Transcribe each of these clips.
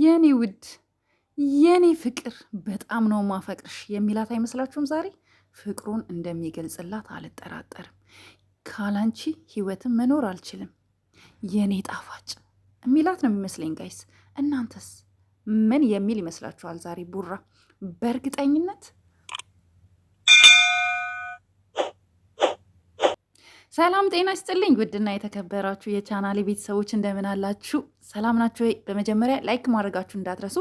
የኔ ውድ የኔ ፍቅር በጣም ነው ማፈቅርሽ የሚላት አይመስላችሁም? ዛሬ ፍቅሩን እንደሚገልጽላት አልጠራጠርም። ካላንቺ ህይወትን መኖር አልችልም የኔ ጣፋጭ የሚላት ነው የሚመስለኝ። ጋይስ እናንተስ ምን የሚል ይመስላችኋል? ዛሬ ቡራ በእርግጠኝነት ሰላም ጤና ይስጥልኝ። ውድና የተከበራችሁ የቻናሌ ቤተሰቦች እንደምን አላችሁ? ሰላም ናችሁ ወይ? በመጀመሪያ ላይክ ማድረጋችሁ እንዳትረሱ።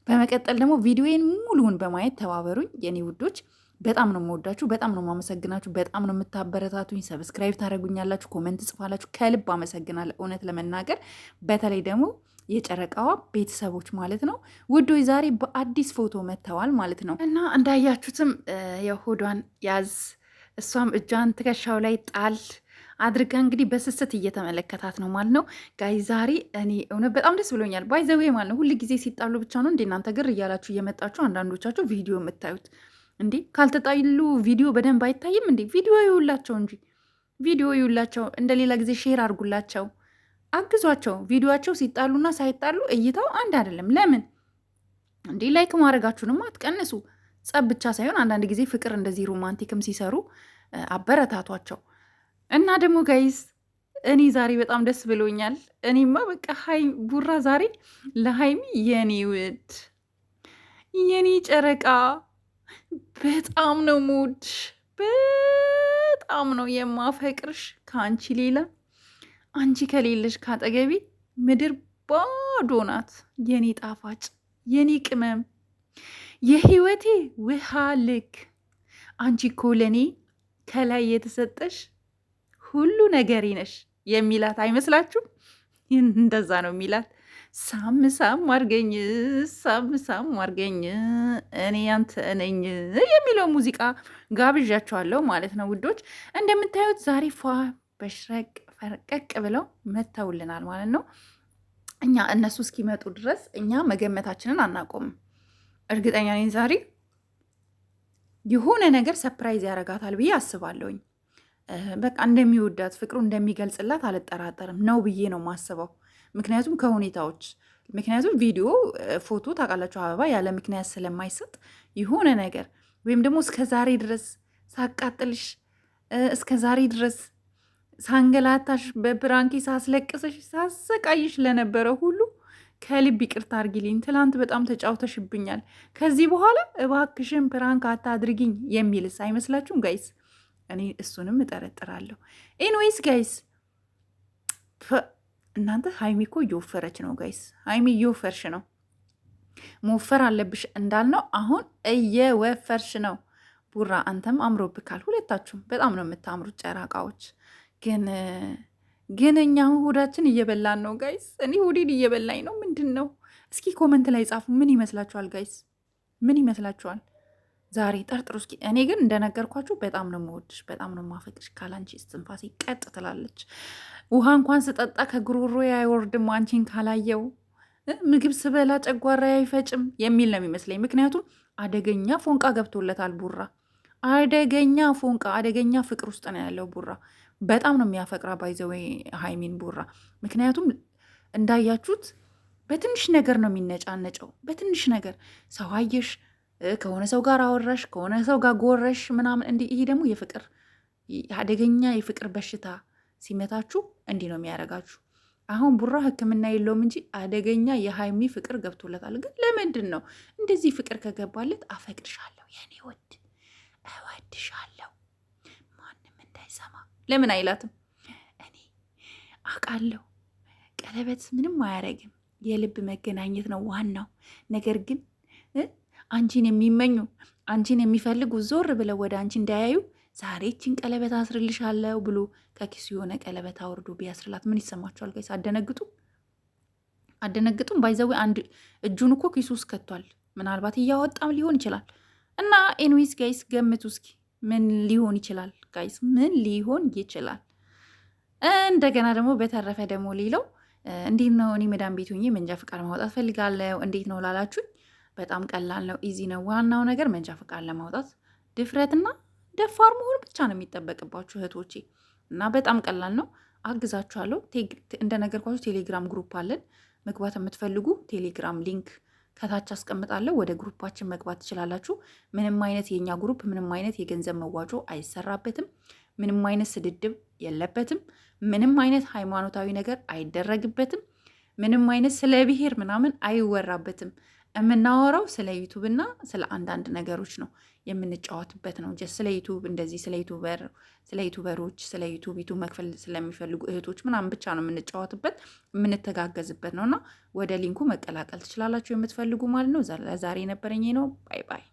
በመቀጠል ደግሞ ቪዲዮዬን ሙሉውን በማየት ተባበሩኝ የኔ ውዶች። በጣም ነው የምወዳችሁ፣ በጣም ነው የማመሰግናችሁ፣ በጣም ነው የምታበረታቱኝ። ሰብስክራይብ ታደርጉኛላችሁ፣ ኮመንት ጽፋላችሁ፣ ከልብ አመሰግናለሁ። እውነት ለመናገር በተለይ ደግሞ የጨረቃዋ ቤተሰቦች ማለት ነው ውዶች፣ ዛሬ በአዲስ ፎቶ መጥተዋል ማለት ነው እና እንዳያችሁትም የሆዷን ያዝ እሷም እጇን ትከሻው ላይ ጣል አድርጋ እንግዲህ በስስት እየተመለከታት ነው ማለት ነው። ጋይ ዛሬ እኔ እውነት በጣም ደስ ብሎኛል። ባይዘዌ ማለት ነው ሁል ጊዜ ሲጣሉ ብቻ ነው እንዴ እናንተ ግር እያላችሁ እየመጣችሁ አንዳንዶቻችሁ ቪዲዮ የምታዩት እንዴ? ካልተጣሉ ቪዲዮ በደንብ አይታይም እንዴ? ቪዲዮ ይውላቸው እንጂ ቪዲዮ ይውላቸው። እንደ ሌላ ጊዜ ሼር አድርጉላቸው፣ አግዟቸው። ቪዲዮቸው ሲጣሉና ሳይጣሉ እይታው አንድ አይደለም። ለምን እንዴ? ላይክ ማድረጋችሁንም አትቀንሱ። ጸብ ብቻ ሳይሆን አንዳንድ ጊዜ ፍቅር እንደዚህ ሮማንቲክም ሲሰሩ አበረታቷቸው። እና ደግሞ ጋይስ እኔ ዛሬ በጣም ደስ ብሎኛል። እኔማ በቃ ቡራ ዛሬ ለሀይሚ የኔ ውድ የኔ ጨረቃ በጣም ነው የምወድሽ፣ በጣም ነው የማፈቅርሽ። ከአንቺ ሌላ አንቺ ከሌለሽ ካጠገቢ ምድር ባዶ ናት። የኔ ጣፋጭ የኔ ቅመም የህይወቴ ውሃ ልክ አንቺ እኮ ለእኔ ከላይ የተሰጠሽ ሁሉ ነገሬ ነሽ የሚላት አይመስላችሁም? እንደዛ ነው የሚላት። ሳም ሳም አርገኝ፣ ሳም ሳም አርገኝ፣ እኔ ያንተ ነኝ የሚለው ሙዚቃ ጋብዣቸዋለሁ ማለት ነው ውዶች። እንደምታዩት ዛሬ ፏ በሽረቅ ፈረቀቅ ብለው መተውልናል ማለት ነው። እኛ እነሱ እስኪመጡ ድረስ እኛ መገመታችንን አናቆምም። እርግጠኛ ነኝ ዛሬ የሆነ ነገር ሰፕራይዝ ያደርጋታል ብዬ አስባለሁኝ። በቃ እንደሚወዳት ፍቅሩ እንደሚገልጽላት አልጠራጠርም ነው ብዬ ነው ማስበው። ምክንያቱም ከሁኔታዎች ምክንያቱም ቪዲዮ ፎቶ ታውቃላችሁ፣ አበባ ያለ ምክንያት ስለማይሰጥ የሆነ ነገር ወይም ደግሞ እስከ ዛሬ ድረስ ሳቃጥልሽ፣ እስከ ዛሬ ድረስ ሳንገላታሽ፣ በብራንኪ ሳስለቅስሽ፣ ሳሰቃይሽ ለነበረ ሁሉ ከልብ ይቅርታ አድርጊልኝ። ትላንት በጣም ተጫውተሽብኛል። ከዚህ በኋላ እባክሽን ፕራንክ አታድርጊኝ የሚልስ አይመስላችሁም ጋይስ? እኔ እሱንም እጠረጥራለሁ። ኤንዌይስ ጋይስ እናንተ ሀይሚ እኮ እየወፈረች ነው ጋይስ። ሀይሚ እየወፈርሽ ነው። መወፈር አለብሽ እንዳልነው አሁን እየወፈርሽ ነው። ቡራ አንተም አምሮብካል። ሁለታችሁም በጣም ነው የምታምሩት ጨራቃዎች። ግን እኛ ሆዳችን እየበላን ነው ጋይስ። እኔ ሆዴን እየበላኝ ነው። ምንድን ነው? እስኪ ኮመንት ላይ ጻፉ። ምን ይመስላችኋል ጋይስ? ምን ይመስላችኋል? ዛሬ ጠርጥሩ እስኪ። እኔ ግን እንደነገርኳችሁ በጣም ነው የምወድሽ፣ በጣም ነው የማፈቅርሽ። ካላንቺ እስትንፋሴ ቀጥ ትላለች። ውሃ እንኳን ስጠጣ ከጉሮሮ አይወርድም አንቺን ካላየው። ምግብ ስበላ ጨጓራ አይፈጭም የሚል ነው የሚመስለኝ። ምክንያቱም አደገኛ ፎንቃ ገብቶለታል ቡራ። አደገኛ ፎንቃ፣ አደገኛ ፍቅር ውስጥ ነው ያለው ቡራ። በጣም ነው የሚያፈቅራ ባይዘዌ ሀይሚን ቡራ። ምክንያቱም እንዳያችሁት በትንሽ ነገር ነው የሚነጫነጨው። በትንሽ ነገር ሰው አየሽ፣ ከሆነ ሰው ጋር አወራሽ፣ ከሆነ ሰው ጋር ጎረሽ ምናምን እንዲህ። ይሄ ደግሞ የፍቅር አደገኛ የፍቅር በሽታ ሲመታችሁ እንዲህ ነው የሚያደርጋችሁ። አሁን ቡራ ሕክምና የለውም እንጂ አደገኛ የሀይሚ ፍቅር ገብቶለታል። ግን ለምንድን ነው እንደዚህ ፍቅር ከገባለት? አፈቅርሻለሁ የኔ ውድ፣ እወድሻለሁ፣ ማንም እንዳይሰማ ለምን አይላትም? እኔ አውቃለሁ ቀለበት ምንም አያደርግም፣ የልብ መገናኘት ነው ዋናው ነገር። ግን አንቺን የሚመኙ አንቺን የሚፈልጉ ዞር ብለው ወደ አንቺ እንዳያዩ ዛሬ ይህችን ቀለበት አስርልሻለሁ ብሎ ከኪሱ የሆነ ቀለበት አውርዶ ቢያስርላት ምን ይሰማችኋል ጋይስ? አደነግጡም? ባይዘዌ አንድ እጁን እኮ ኪሱ ውስጥ ከቷል። ምናልባት እያወጣም ሊሆን ይችላል። እና ኤንዊስ ጋይስ ገምቱ እስኪ ምን ሊሆን ይችላል ጋይስ? ምን ሊሆን ይችላል? እንደገና ደግሞ በተረፈ ደግሞ ሌላው እንዴት ነው? እኔ መዳም ቤት ሆኜ መንጃ ፍቃድ ማውጣት ፈልጋለሁ። እንዴት ነው ላላችሁኝ፣ በጣም ቀላል ነው፣ ኢዚ ነው። ዋናው ነገር መንጃ ፍቃድ ለማውጣት ድፍረትና ደፋር መሆን ብቻ ነው የሚጠበቅባችሁ እህቶቼ። እና በጣም ቀላል ነው። አግዛችኋለሁ። እንደነገርኳችሁ ቴሌግራም ግሩፕ አለን። መግባት የምትፈልጉ ቴሌግራም ሊንክ ከታች አስቀምጣለሁ። ወደ ግሩፓችን መግባት ትችላላችሁ። ምንም አይነት የእኛ ግሩፕ ምንም አይነት የገንዘብ መዋጮ አይሰራበትም። ምንም አይነት ስድድብ የለበትም። ምንም አይነት ሃይማኖታዊ ነገር አይደረግበትም። ምንም አይነት ስለ ብሔር ምናምን አይወራበትም። የምናወራው ስለ ዩቱብ እና ስለ አንዳንድ ነገሮች ነው የምንጫወትበት ነው። ስለ ዩቱብ እንደዚህ ስለ ዩቱበሮች ስለ ዩቱብ መክፈል ስለሚፈልጉ እህቶች ምናምን ብቻ ነው የምንጫወትበት የምንተጋገዝበት ነው እና ወደ ሊንኩ መቀላቀል ትችላላችሁ የምትፈልጉ ማለት ነው። ለዛሬ የነበረኝ ነው። ባይ ባይ።